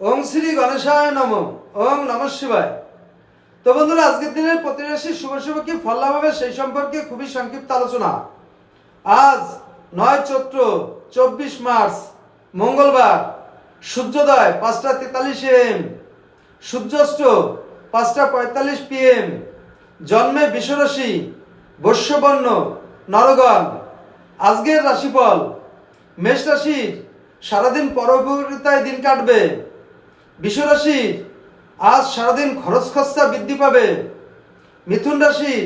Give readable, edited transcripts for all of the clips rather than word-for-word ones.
ওম শ্রী গণেশায় নম। ওম নমঃ শিবায়। তো বন্ধুরা, আজকের দিনের প্রতি রাশির শুভ শুভ কি ফল লাভ হবে সেই সম্পর্কে খুবই সংক্ষিপ্ত আলোচনা। আজ 9 চৈত্র 24 মার্চ মঙ্গলবার, সূর্যোদয় 5:43 AM, সূর্যাস্ত 5:45 PM, জন্মে বৃষরাশি, বৈশ্যবর্ণ, নরগণ। আজকের রাশিফল: মেষ রাশির সারাদিন পরোপকারিতায় দিন কাটবে। বৃষরাশির আজ সারাদিন খরচ খরচা বৃদ্ধি পাবে। মিথুন রাশির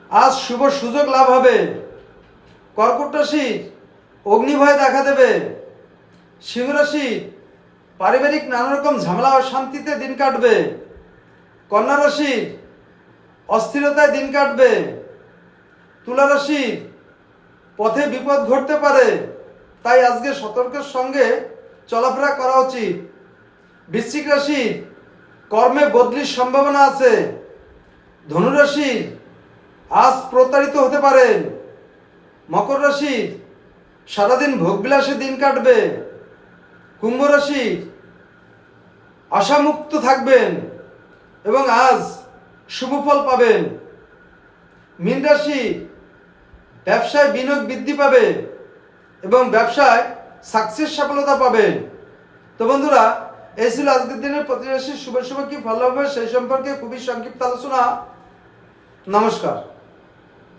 আজ শুভ সুযোগ লাভ হবে। কর্কট রাশির অগ্নিভয় দেখা দেবে। সিংহ রাশির পারিবারিক নানা রকম ঝামেলা ও শান্তিতে দিন কাটবে। কন্যা রাশির অস্থিরতায় দিন কাটবে। তুলা রাশির পথে বিপদ ঘটতে পারে, তাই আজকে সতর্কের সঙ্গে চলাফেরা করা উচিত। বৃশ্চিক রাশির কর্মে বদলির সম্ভাবনা আছে। ধনু রাশির আজ প্রতারিত হতে পারেন। মকর রাশির সারাদিন ভোগবিলাসে দিন কাটবে। কুম্ভ রাশির আশামুক্ত থাকবেন এবং আজ শুভ ফল পাবেন। মীন রাশি ব্যবসায় বিনিয়োগ বৃদ্ধি পাবে এবং ব্যবসায় সফলতা পাবেন। তো বন্ধুরা, এই ছিল আজকের দিনের প্রতি রাশির শুভ শুভ কি ফল হবে সেই সম্পর্কে খুবই সংক্ষিপ্ত আলোচনা। নমস্কার।